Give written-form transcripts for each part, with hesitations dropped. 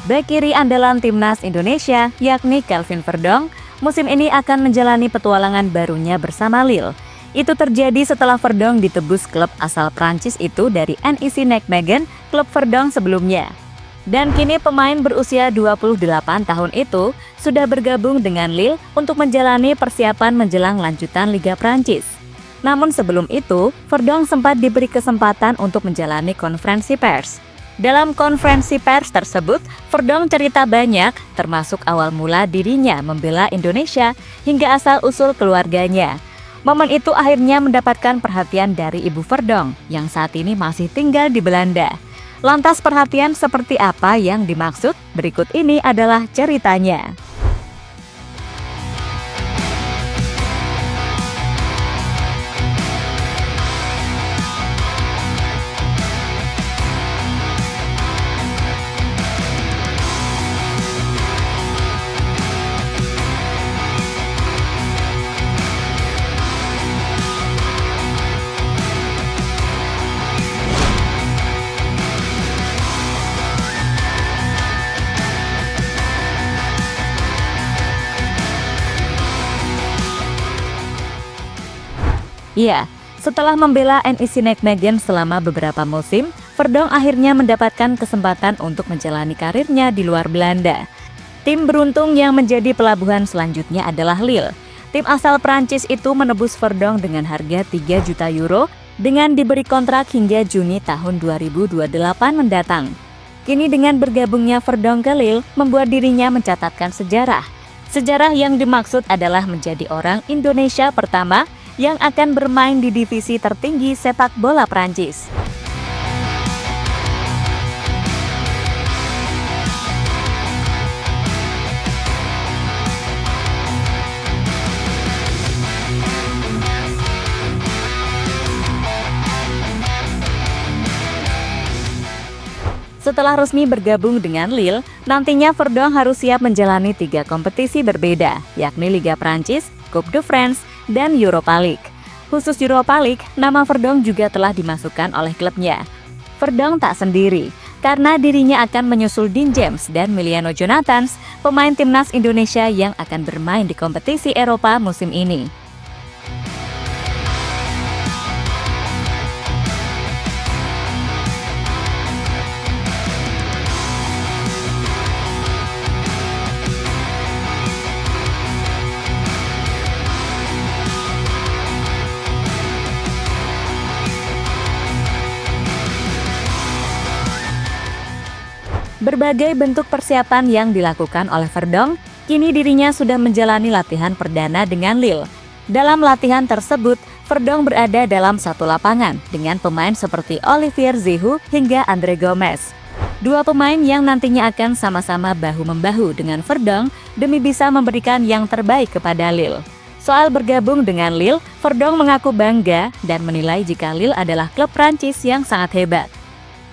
Bek kiri andalan timnas Indonesia, yakni Kelvin Verdonk, musim ini akan menjalani petualangan barunya bersama Lille. Itu terjadi setelah Verdonk ditebus klub asal Prancis itu dari NEC Nijmegen, klub Verdonk sebelumnya. Dan kini pemain berusia 28 tahun itu sudah bergabung dengan Lille untuk menjalani persiapan menjelang lanjutan Liga Prancis. Namun sebelum itu, Verdonk sempat diberi kesempatan untuk menjalani konferensi pers. Dalam konferensi pers tersebut, Verdonk cerita banyak, termasuk awal mula dirinya membela Indonesia hingga asal-usul keluarganya. Momen itu akhirnya mendapatkan perhatian dari ibu Verdonk yang saat ini masih tinggal di Belanda. Lantas perhatian seperti apa yang dimaksud? Berikut ini adalah ceritanya. Ya, setelah membela NEC Nijmegen selama beberapa musim, Verdonk akhirnya mendapatkan kesempatan untuk menjalani karirnya di luar Belanda. Tim beruntung yang menjadi pelabuhan selanjutnya adalah Lille. Tim asal Prancis itu menebus Verdonk dengan harga 3 juta euro dengan diberi kontrak hingga Juni tahun 2028 mendatang. Kini dengan bergabungnya Verdonk ke Lille membuat dirinya mencatatkan sejarah. Sejarah yang dimaksud adalah menjadi orang Indonesia pertama yang akan bermain di divisi tertinggi sepak bola Prancis. Setelah resmi bergabung dengan Lille, nantinya Verdonk harus siap menjalani 3 kompetisi berbeda, yakni Liga Prancis, Coupe de France, dan Europa League. Khusus Europa League, nama Verdonk juga telah dimasukkan oleh klubnya. Verdonk tak sendiri, karena dirinya akan menyusul Dean James dan Emiliano Jonathans, pemain timnas Indonesia yang akan bermain di kompetisi Eropa musim ini. Berbagai bentuk persiapan yang dilakukan oleh Verdonk, kini dirinya sudah menjalani latihan perdana dengan Lille. Dalam latihan tersebut, Verdonk berada dalam satu lapangan dengan pemain seperti Olivier Giroud hingga Andre Gomes. Dua pemain yang nantinya akan sama-sama bahu-membahu dengan Verdonk demi bisa memberikan yang terbaik kepada Lille. Soal bergabung dengan Lille, Verdonk mengaku bangga dan menilai jika Lille adalah klub Prancis yang sangat hebat.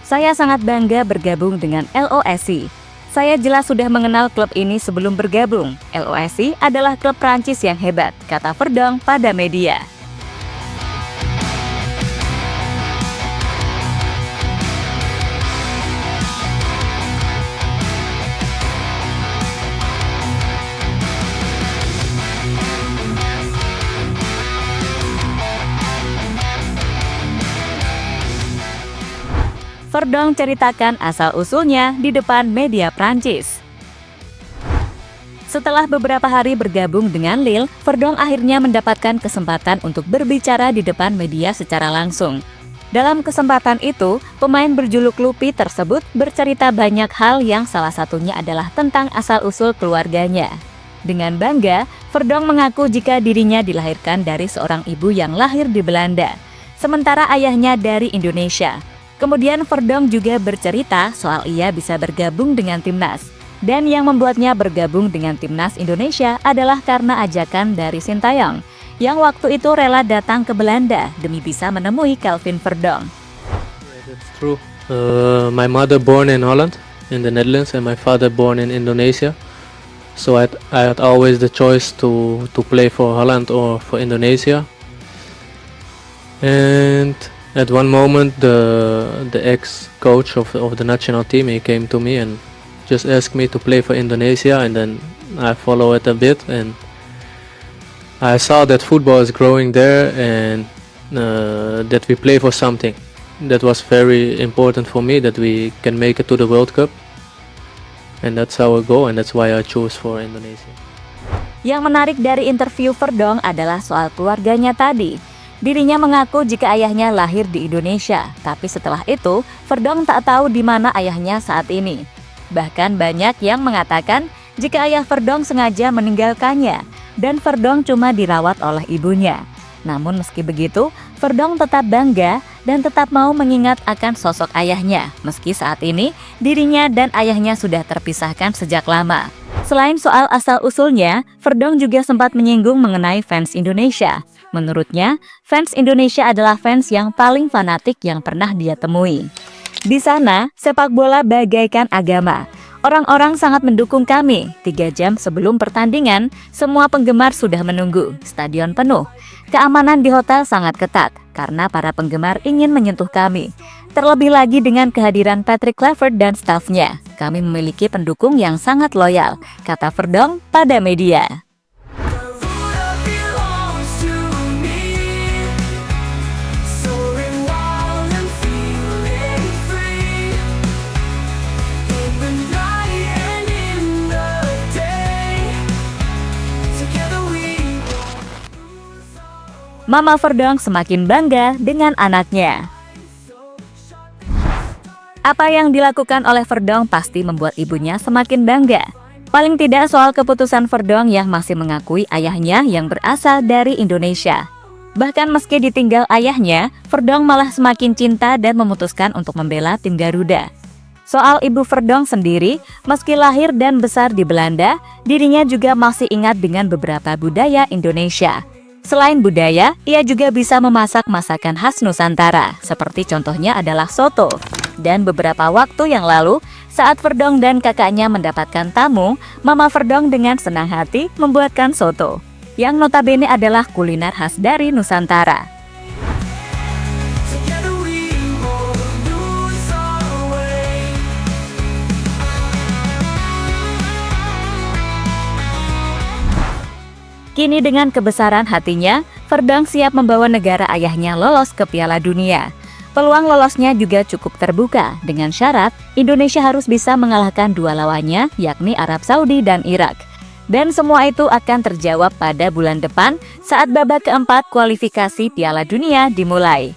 Saya sangat bangga bergabung dengan LOSC. Saya jelas sudah mengenal klub ini sebelum bergabung. LOSC adalah klub Prancis yang hebat, kata Verdonk pada media. Verdonk ceritakan asal-usulnya di depan media Prancis. Setelah beberapa hari bergabung dengan Lille, Verdonk akhirnya mendapatkan kesempatan untuk berbicara di depan media secara langsung. Dalam kesempatan itu, pemain berjuluk Lupi tersebut bercerita banyak hal yang salah satunya adalah tentang asal-usul keluarganya. Dengan bangga, Verdonk mengaku jika dirinya dilahirkan dari seorang ibu yang lahir di Belanda, sementara ayahnya dari Indonesia. Kemudian Verdonk juga bercerita soal ia bisa bergabung dengan timnas. Dan yang membuatnya bergabung dengan timnas Indonesia adalah karena ajakan dari Sintayong, yang waktu itu rela datang ke Belanda demi bisa menemui Kelvin Verdonk. Yeah, that's true. My mother born in Holland, in the Netherlands, and my father born in Indonesia. So I had always the choice to play for Holland or for Indonesia. And at one moment, the ex-coach of the national team, he came to me and just asked me to play for Indonesia, and then I follow it a bit, and I saw that football is growing there, and that we play for something. That was very important for me, that we can make it to the World Cup, and that's our goal, and that's why I chose for Indonesia. Yang menarik dari interview Verdonk adalah soal keluarganya tadi. Dirinya mengaku jika ayahnya lahir di Indonesia, tapi setelah itu Verdonk tak tahu di mana ayahnya saat ini. Bahkan banyak yang mengatakan jika ayah Verdonk sengaja meninggalkannya dan Verdonk cuma dirawat oleh ibunya. Namun meski begitu, Verdonk tetap bangga dan tetap mau mengingat akan sosok ayahnya, meski saat ini dirinya dan ayahnya sudah terpisahkan sejak lama. Selain soal asal-usulnya, Verdonk juga sempat menyinggung mengenai fans Indonesia. Menurutnya, fans Indonesia adalah fans yang paling fanatik yang pernah dia temui. Di sana, sepak bola bagaikan agama. Orang-orang sangat mendukung kami. 3 jam sebelum pertandingan, semua penggemar sudah menunggu. Stadion penuh. Keamanan di hotel sangat ketat karena para penggemar ingin menyentuh kami. Terlebih lagi dengan kehadiran Patrick Kluivert dan stafnya. Kami memiliki pendukung yang sangat loyal, kata Verdonk pada media. Mama Verdonk semakin bangga dengan anaknya. Apa yang dilakukan oleh Verdonk pasti membuat ibunya semakin bangga. Paling tidak soal keputusan Verdonk yang masih mengakui ayahnya yang berasal dari Indonesia. Bahkan meski ditinggal ayahnya, Verdonk malah semakin cinta dan memutuskan untuk membela tim Garuda. Soal ibu Verdonk sendiri, meski lahir dan besar di Belanda, dirinya juga masih ingat dengan beberapa budaya Indonesia. Selain budaya, ia juga bisa memasak masakan khas Nusantara, seperti contohnya adalah soto. Dan beberapa waktu yang lalu, saat Verdonk dan kakaknya mendapatkan tamu, Mama Verdonk dengan senang hati membuatkan soto, yang notabene adalah kuliner khas dari Nusantara. Kini dengan kebesaran hatinya, Verdonk siap membawa negara ayahnya lolos ke Piala Dunia. Peluang lolosnya juga cukup terbuka dengan syarat Indonesia harus bisa mengalahkan 2 lawannya, yakni Arab Saudi dan Irak. Dan semua itu akan terjawab pada bulan depan saat babak keempat kualifikasi Piala Dunia dimulai.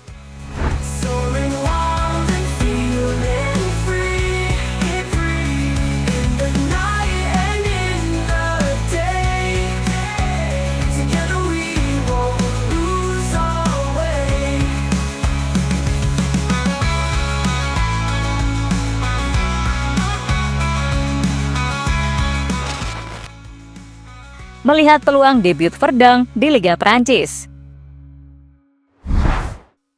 Melihat peluang debut Verdonk di Liga Prancis.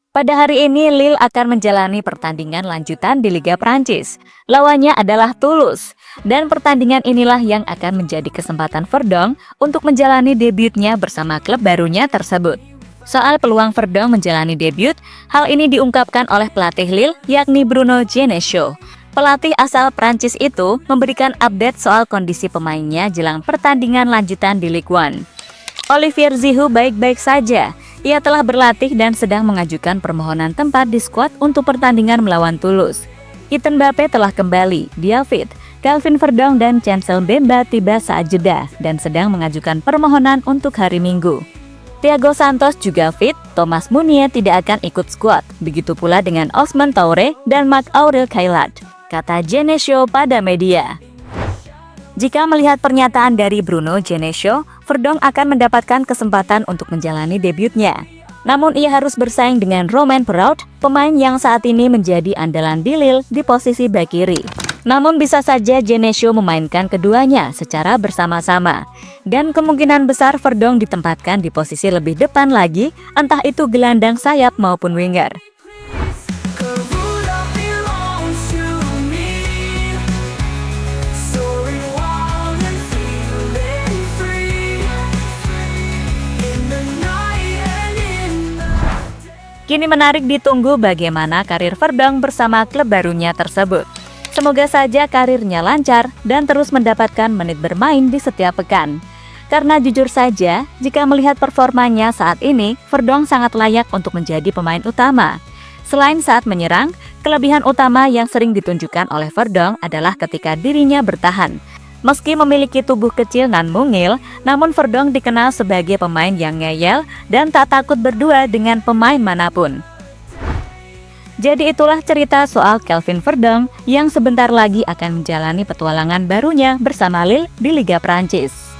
Pada hari ini Lille akan menjalani pertandingan lanjutan di Liga Prancis. Lawannya adalah Toulouse, dan pertandingan inilah yang akan menjadi kesempatan Verdonk untuk menjalani debutnya bersama klub barunya tersebut. Soal peluang Verdonk menjalani debut, hal ini diungkapkan oleh pelatih Lille yakni Bruno Genesio. Pelatih asal Prancis itu memberikan update soal kondisi pemainnya jelang pertandingan lanjutan di Ligue 1. Olivier Giroud baik-baik saja. Ia telah berlatih dan sedang mengajukan permohonan tempat di skuad untuk pertandingan melawan Toulouse. Kylian Mbappé telah kembali, dia fit. Calvin Verdonk dan Chancel Mbemba tiba saat jeda dan sedang mengajukan permohonan untuk hari Minggu. Thiago Santos juga fit, Thomas Meunier tidak akan ikut skuad. Begitu pula dengan Ousmane Touré dan Marc-Aurèle Caillard, kata Genesio pada media. Jika melihat pernyataan dari Bruno Genesio, Verdonk akan mendapatkan kesempatan untuk menjalani debutnya. Namun ia harus bersaing dengan Romain Perraud, pemain yang saat ini menjadi andalan di Lille di posisi bek kiri. Namun bisa saja Genesio memainkan keduanya secara bersama-sama. Dan kemungkinan besar Verdonk ditempatkan di posisi lebih depan lagi, entah itu gelandang sayap maupun winger. Kini menarik ditunggu bagaimana karir Verdonk bersama klub barunya tersebut. Semoga saja karirnya lancar dan terus mendapatkan menit bermain di setiap pekan. Karena jujur saja, jika melihat performanya saat ini, Verdonk sangat layak untuk menjadi pemain utama. Selain saat menyerang, kelebihan utama yang sering ditunjukkan oleh Verdonk adalah ketika dirinya bertahan. Meski memiliki tubuh kecil nan mungil, namun Verdonk dikenal sebagai pemain yang ngeyel dan tak takut berdua dengan pemain manapun. Jadi itulah cerita soal Kelvin Verdonk yang sebentar lagi akan menjalani petualangan barunya bersama Lille di Liga Prancis.